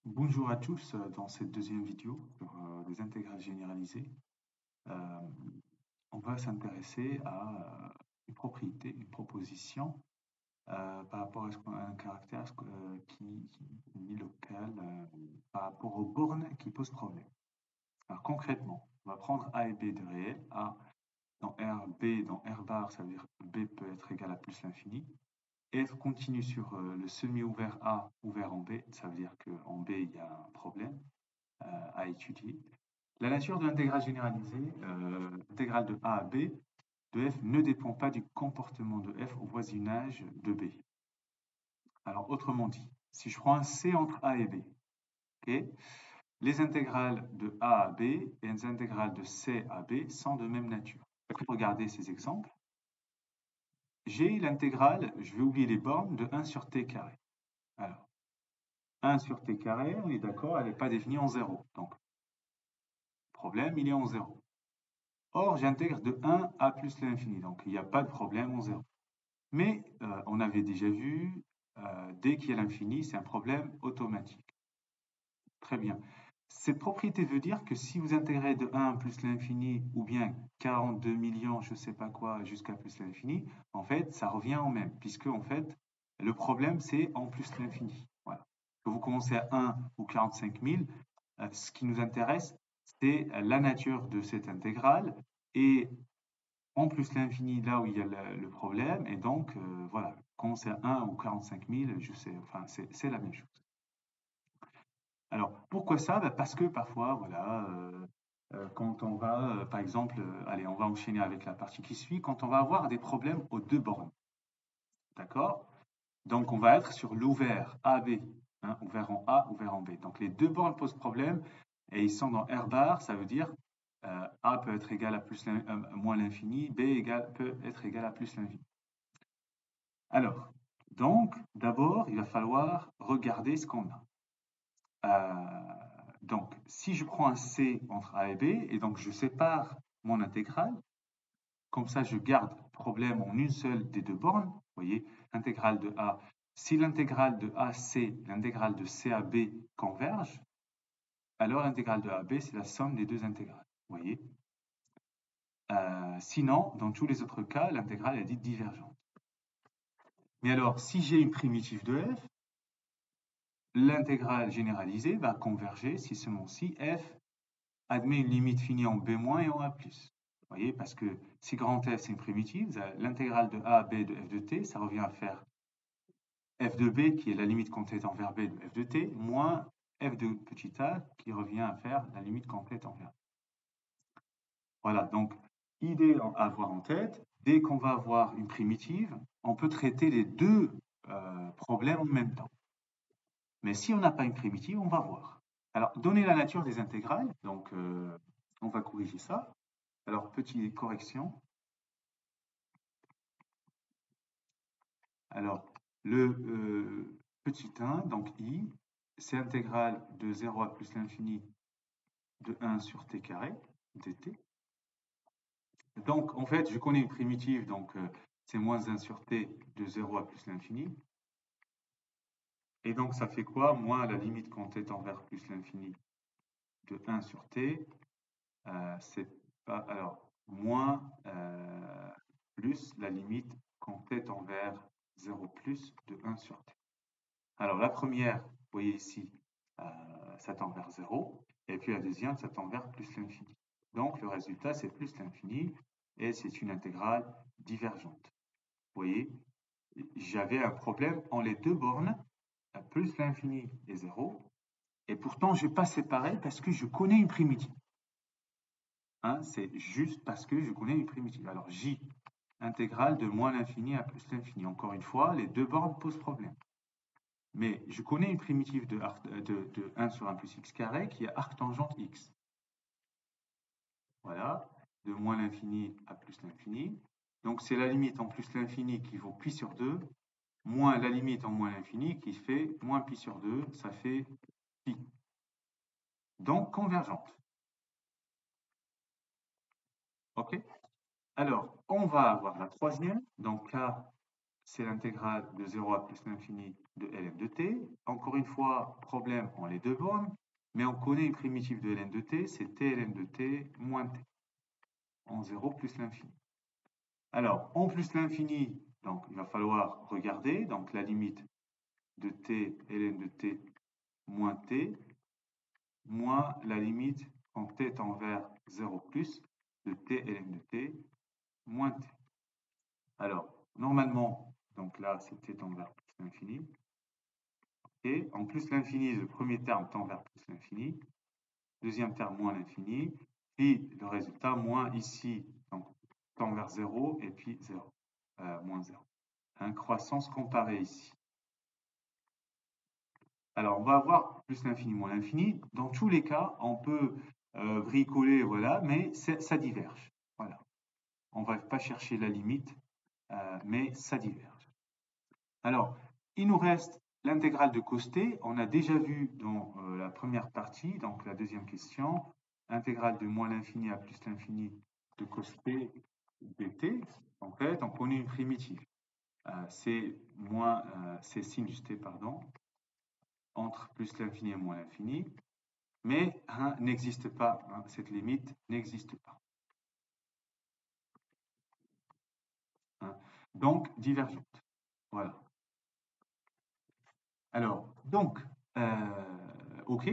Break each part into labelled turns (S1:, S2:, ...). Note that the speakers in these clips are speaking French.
S1: Bonjour à tous, dans cette deuxième vidéo sur les intégrales généralisées, euh, on va s'intéresser à une propriété, une proposition par rapport à un caractère qui est local par rapport aux bornes qui posent problème. Alors concrètement, on va prendre A et B de réel, A dans R, B dans R bar, ça veut dire que B peut être égal à plus l'infini. F continue sur le semi-ouvert A ouvert en B, ça veut dire qu'en B il y a un problème à étudier. La nature de l'intégrale généralisée, l'intégrale de A à B de f ne dépend pas du comportement de f au voisinage de B. Alors, autrement dit, si je prends un C entre A et B, okay, les intégrales de A à B et les intégrales de C à B sont de même nature. Regardez ces exemples. J'ai l'intégrale, je vais oublier les bornes, de 1 sur t carré. Alors, 1 sur t carré, on est d'accord, elle n'est pas définie en 0. Donc, problème, il est en 0. Or, j'intègre de 1 à plus l'infini, donc il n'y a pas de problème en 0. Mais on avait déjà vu, dès qu'il y a l'infini, c'est un problème automatique. Très bien. Cette propriété veut dire que si vous intégrez de 1 plus l'infini, ou bien 42 millions, je ne sais pas quoi, jusqu'à plus l'infini, en fait, ça revient au même, puisque en fait, le problème, c'est en plus l'infini. Voilà. Que vous commencez à 1 ou 45 000, ce qui nous intéresse, c'est la nature de cette intégrale, et en plus l'infini là où il y a le problème, et donc voilà, quand c'est 1 ou 45 000, je sais, enfin c'est la même chose. Alors pourquoi ça? Ben, parce que parfois, voilà, quand on va, par exemple, allez, on va enchaîner avec la partie qui suit, quand on va avoir des problèmes aux deux bornes, d'accord? Donc on va être sur l'ouvert AB, hein, ouvert en A, ouvert en B. Donc les deux bornes posent problème et ils sont dans R bar, ça veut dire A peut être égal à moins l'infini, B peut être égal à plus l'infini. Alors, donc, d'abord, il va falloir regarder ce qu'on a. Donc, si je prends un C entre A et B, et donc je sépare mon intégrale, comme ça je garde problème en une seule des deux bornes, vous voyez, intégrale de A. Si l'intégrale de AC, l'intégrale de C à B convergent, alors l'intégrale de AB, c'est la somme des deux intégrales, vous voyez. Sinon, dans tous les autres cas, l'intégrale est dite divergente. Mais alors, si j'ai une primitive de f, l'intégrale généralisée va converger si seulement si f admet une limite finie en b- et en a+. Vous voyez, parce que si grand F c'est une primitive, l'intégrale de a à b de f de t, ça revient à faire f de b qui est la limite quand t est envers b de f de t, moins f de petit a qui revient à faire la limite quand t est envers b. Voilà, donc idée à avoir en tête, dès qu'on va avoir une primitive, on peut traiter les deux problèmes en même temps. Mais si on n'a pas une primitive, on va voir. Alors, donner la nature des intégrales, donc on va corriger ça. Alors, petite correction. Alors, le petit 1, donc i, c'est intégrale de 0 à plus l'infini de 1 sur t carré dt. Donc, en fait, je connais une primitive, donc c'est moins 1 sur t de 0 à plus l'infini. Et donc, ça fait quoi? Moins la limite quand t tend vers plus l'infini de 1 sur t. C'est pas, alors, moins plus la limite quand t tend vers 0 plus de 1 sur t. Alors, la première, vous voyez ici, ça tend vers 0. Et puis la deuxième, ça tend vers plus l'infini. Donc, le résultat, c'est plus l'infini. Et c'est une intégrale divergente. Vous voyez, j'avais un problème en les deux bornes, plus l'infini et 0. Et pourtant, je n'ai pas séparé parce que je connais une primitive. Hein, c'est juste parce que je connais une primitive. Alors, J, intégrale de moins l'infini à plus l'infini. Encore une fois, les deux bornes posent problème. Mais je connais une primitive de 1 sur 1 plus x carré qui est arctangente x. Voilà, de moins l'infini à plus l'infini. Donc c'est la limite en plus l'infini qui vaut pi sur 2, moins la limite en moins l'infini qui fait moins pi sur 2, ça fait pi. Donc convergente. OK? Alors, on va avoir la troisième. Donc là, c'est l'intégrale de 0 à plus l'infini de ln de t. Encore une fois, problème en les deux bornes, mais on connaît une primitive de ln de t, c'est t ln de t moins t, en 0 plus l'infini. Alors, en plus l'infini, donc il va falloir regarder, donc la limite de t ln de t moins t, moins la limite quand t tend vers 0 plus de t ln de t moins t. Alors, normalement, donc là, c'est t tend vers plus l'infini. Et en plus l'infini, le premier terme tend vers plus l'infini. Deuxième terme, moins l'infini. Puis le résultat, moins ici, donc tend vers 0 et puis 0, moins 0. Croissance comparée ici. Alors, on va avoir plus l'infini, moins l'infini. Dans tous les cas, on peut bricoler, voilà, mais ça diverge. Voilà. On ne va pas chercher la limite, mais ça diverge. Alors, il nous reste l'intégrale de cos t. On a déjà vu dans la première partie, donc la deuxième question, intégrale de moins l'infini à plus l'infini de cos t dt. En fait, on connaît une primitive. C'est sinus t, pardon, entre plus l'infini et moins l'infini. Mais n'existe pas, cette limite n'existe pas. Donc, divergente. Voilà. Alors, donc, OK.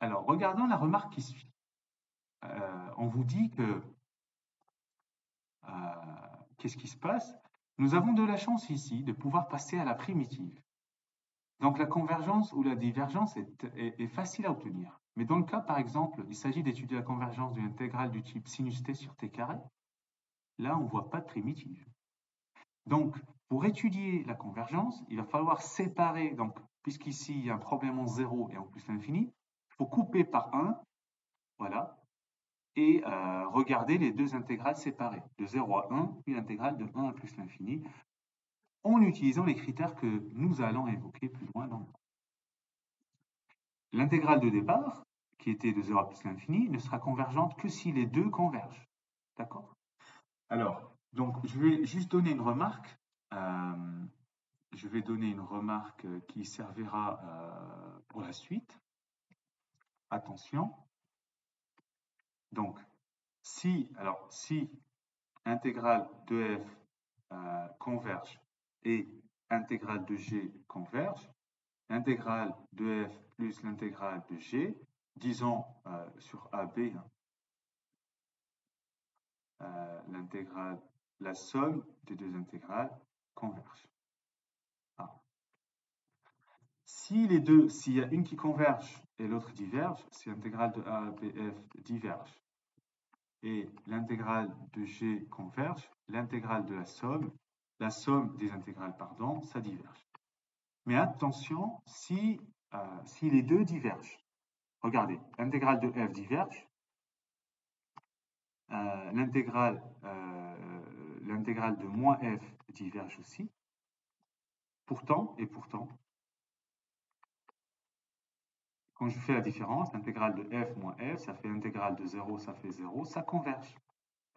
S1: Alors, regardons la remarque qui suit. On vous dit que, qu'est-ce qui se passe? Nous avons de la chance ici de pouvoir passer à la primitive. Donc, la convergence ou la divergence est facile à obtenir. Mais dans le cas, par exemple, il s'agit d'étudier la convergence d'une intégrale du type sinus t sur t carré. Là, on ne voit pas de primitive. Donc, pour étudier la convergence, il va falloir séparer, donc, puisqu'ici, il y a un problème en 0 et en plus l'infini, il faut couper par 1, voilà, et regarder les deux intégrales séparées, de 0 à 1, puis l'intégrale de 1 à plus l'infini, en utilisant les critères que nous allons évoquer plus loin dans le cours. L'intégrale de départ, qui était de 0 à plus l'infini, ne sera convergente que si les deux convergent. D'accord? Alors, donc, je vais juste donner une remarque. Je vais donner une remarque qui servira pour la suite. Attention. Donc, si intégrale de f converge et intégrale de g converge, l'intégrale de f plus l'intégrale de g, disons sur AB, l'intégrale, la somme des deux intégrales converge. S'il y a une qui converge et l'autre diverge, si l'intégrale de A à BF diverge et l'intégrale de G converge, l'intégrale de la somme des intégrales, pardon, ça diverge. Mais attention, si les deux divergent, regardez, l'intégrale de F diverge, l'intégrale de moins F diverge aussi. Pourtant, quand je fais la différence, l'intégrale de f moins f, ça fait l'intégrale de 0, ça fait 0, ça converge.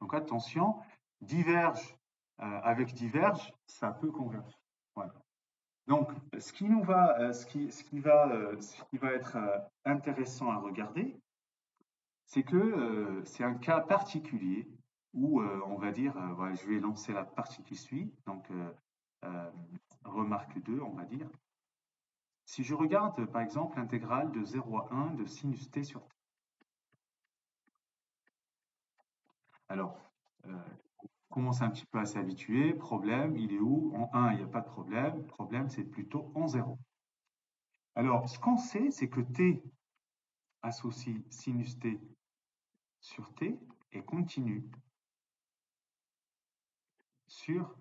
S1: Donc attention, diverge avec diverge, ça peut converger. Voilà. Donc, ce qui va être intéressant à regarder, c'est que c'est un cas particulier où on va dire, voilà, je vais lancer la partie qui suit, donc remarque 2, on va dire. Si je regarde, par exemple, l'intégrale de 0 à 1 de sinus t sur t. Alors, commence un petit peu à s'habituer. Problème, il est où? En 1, il n'y a pas de problème. Problème, c'est plutôt en 0. Alors, ce qu'on sait, c'est que t associe sinus t sur t est continu sur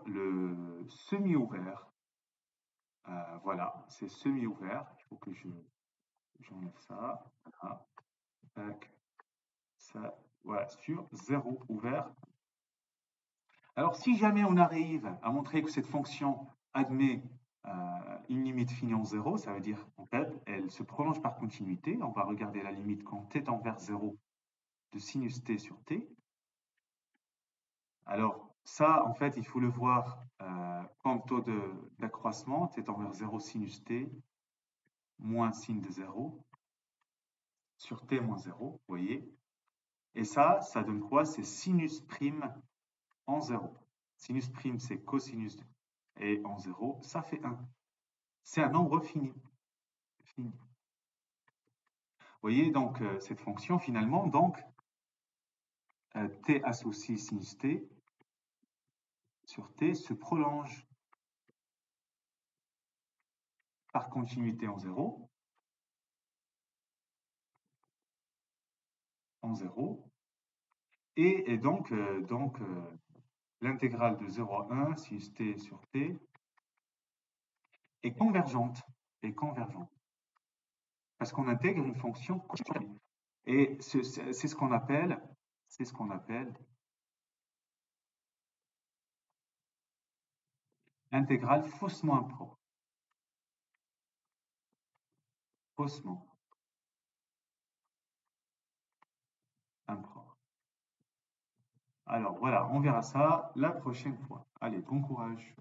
S1: le semi-ouvert. Voilà, c'est semi-ouvert. Il faut que j'enlève ça. Voilà. Tac. Ça, voilà, sur 0 ouvert. Alors, si jamais on arrive à montrer que cette fonction admet une limite finie en 0, ça veut dire en fait, elle se prolonge par continuité. On va regarder la limite quand t tend vers 0 de sinus t sur t. Alors, Ça, en fait, il faut le voir comme taux d'accroissement, t tend vers 0 sinus t moins sin de 0 sur t moins 0, vous voyez. Et ça donne quoi? C'est sinus prime en 0. Sinus prime, c'est cosinus et en 0, ça fait 1. C'est un nombre fini. Fini. Vous voyez, donc, cette fonction, finalement, donc, t associé sinus t sur t se prolonge par continuité en 0, et donc, l'intégrale de 0 à 1 sinus t sur t est convergente, parce qu'on intègre une fonction continue. Et c'est ce qu'on appelle, intégrale faussement impropre. Faussement impropre. Alors voilà, on verra ça la prochaine fois. Allez, bon courage.